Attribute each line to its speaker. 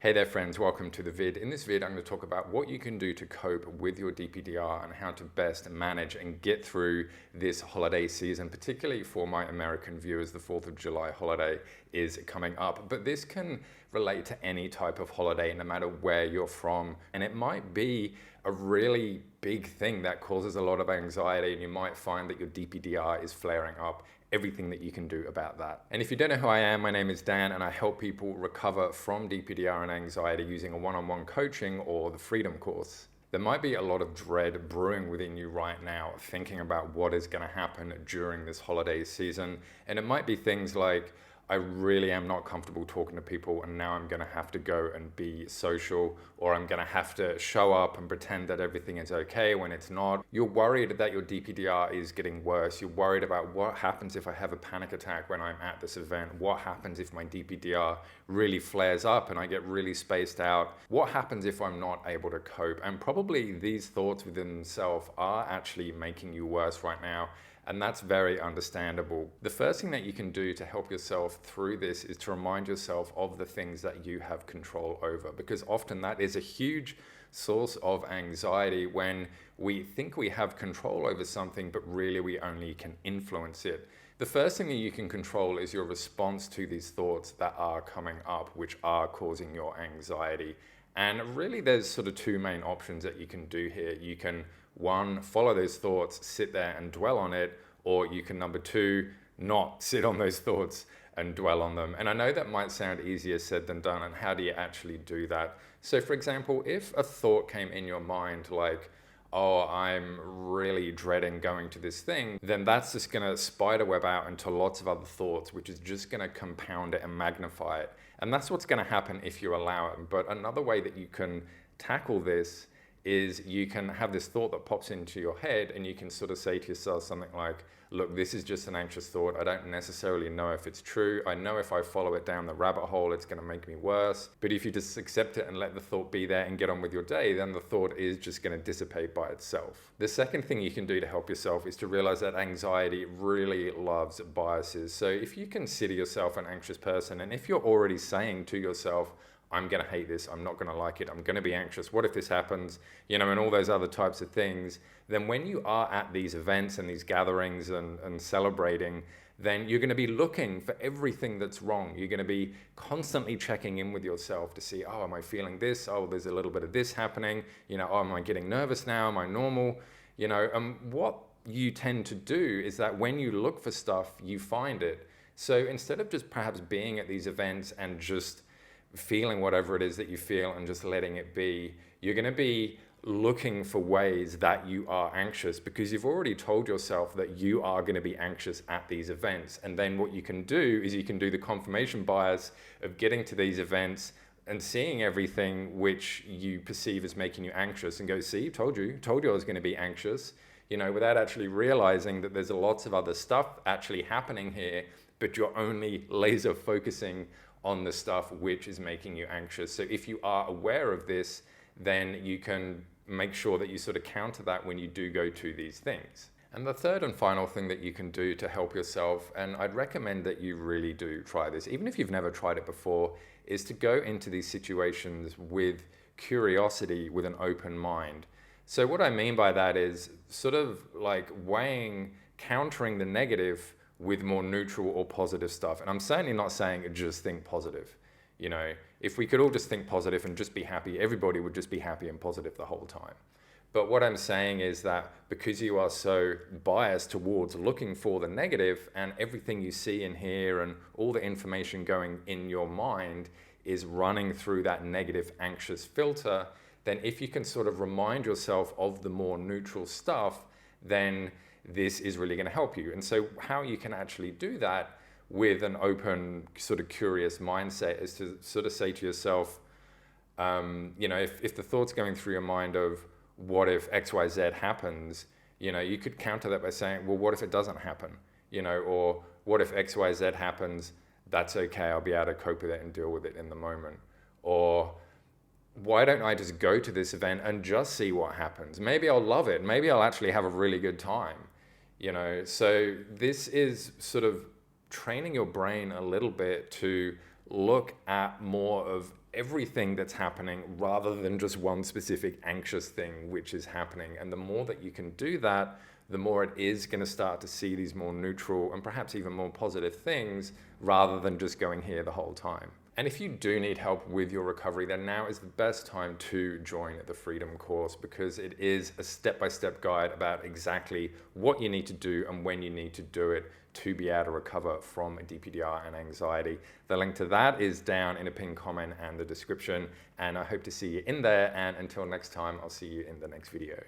Speaker 1: Hey there friends, welcome to the vid. In this vid I'm going to talk about what you can do to cope with your DPDR and how to best manage and get through this holiday season, particularly for my American viewers. The 4th of July holiday is coming up, but this can relate to any type of holiday no matter where you're from, and it might be a really big thing that causes a lot of anxiety, and you might find that your DPDR is flaring up. Everything that you can do about that. And if you don't know who I am, my name is Dan, and I help people recover from DPDR and anxiety using a one-on-one coaching or the Freedom course. There might be a lot of dread brewing within you right now, thinking about what is going to happen during this holiday season. And it might be things like, I really am not comfortable talking to people, and now I'm going to have to go and be social, or I'm going to have to show up and pretend that everything is okay when it's not. You're worried that your DPDR is getting worse. You're worried about what happens if I have a panic attack when I'm at this event. What happens if my DPDR really flares up and I get really spaced out? What happens if I'm not able to cope? And probably these thoughts within themselves are actually making you worse right now. And that's very understandable. The first thing that you can do to help yourself through this is to remind yourself of the things that you have control over, because often that is a huge source of anxiety when we think we have control over something, but really we only can influence it. The first thing that you can control is your response to these thoughts that are coming up, which are causing your anxiety. And really there's sort of two main options that you can do here. You can, one, follow those thoughts, sit there and dwell on it, or you can, number two, not sit on those thoughts and dwell on them. And I know that might sound easier said than done, and how do you actually do that? So for example, if a thought came in your mind like, oh, I'm really dreading going to this thing, then that's just gonna spiderweb out into lots of other thoughts, which is just gonna compound it and magnify it. And that's what's gonna happen if you allow it. But another way that you can tackle this is you can have this thought that pops into your head, and you can sort of say to yourself something like, look, this is just an anxious thought. I don't necessarily know if it's true. I know if I follow it down the rabbit hole, it's going to make me worse. But if you just accept it and let the thought be there and get on with your day, then the thought is just going to dissipate by itself. The second thing you can do to help yourself is to realize that anxiety really loves biases. So if you consider yourself an anxious person, and if you're already saying to yourself, I'm going to hate this, I'm not going to like it, I'm going to be anxious, what if this happens, and all those other types of things, then when you are at these events and these gatherings and celebrating, then you're going to be looking for everything that's wrong. You're going to be constantly checking in with yourself to see, oh, am I feeling this? Oh, there's a little bit of this happening. Oh, am I getting nervous now? Am I normal? What you tend to do is that when you look for stuff, you find it. So instead of just perhaps being at these events and just feeling whatever it is that you feel and just letting it be, you're going to be looking for ways that you are anxious, because you've already told yourself that you are going to be anxious at these events. And then what you can do is you can do the confirmation bias of getting to these events and seeing everything which you perceive as making you anxious and go, see, told you I was going to be anxious, without actually realizing that there's lots of other stuff actually happening here, but you're only laser focusing on the stuff which is making you anxious. So if you are aware of this, then you can make sure that you sort of counter that when you do go to these things. And the third and final thing that you can do to help yourself, and I'd recommend that you really do try this, even if you've never tried it before, is to go into these situations with curiosity, with an open mind. So what I mean by that is sort of like countering the negative with more neutral or positive stuff. And I'm certainly not saying just think positive. If we could all just think positive and just be happy, everybody would just be happy and positive the whole time. But what I'm saying is that because you are so biased towards looking for the negative, and everything you see and hear and all the information going in your mind is running through that negative, anxious filter, then if you can sort of remind yourself of the more neutral stuff, then this is really going to help you. And so how you can actually do that with an open, sort of curious mindset is to sort of say to yourself, if the thought's going through your mind of what if XYZ happens, you could counter that by saying, well, what if it doesn't happen? Or what if XYZ happens? That's okay. I'll be able to cope with it and deal with it in the moment. Or why don't I just go to this event and just see what happens? Maybe I'll love it. Maybe I'll actually have a really good time. So this is sort of training your brain a little bit to look at more of everything that's happening rather than just one specific anxious thing which is happening. And the more that you can do that, the more it is going to start to see these more neutral and perhaps even more positive things rather than just going here the whole time. And if you do need help with your recovery, then now is the best time to join the Freedom course, because it is a step-by-step guide about exactly what you need to do and when you need to do it to be able to recover from DPDR and anxiety. The link to that is down in a pinned comment and the description, and I hope to see you in there. And until next time, I'll see you in the next video.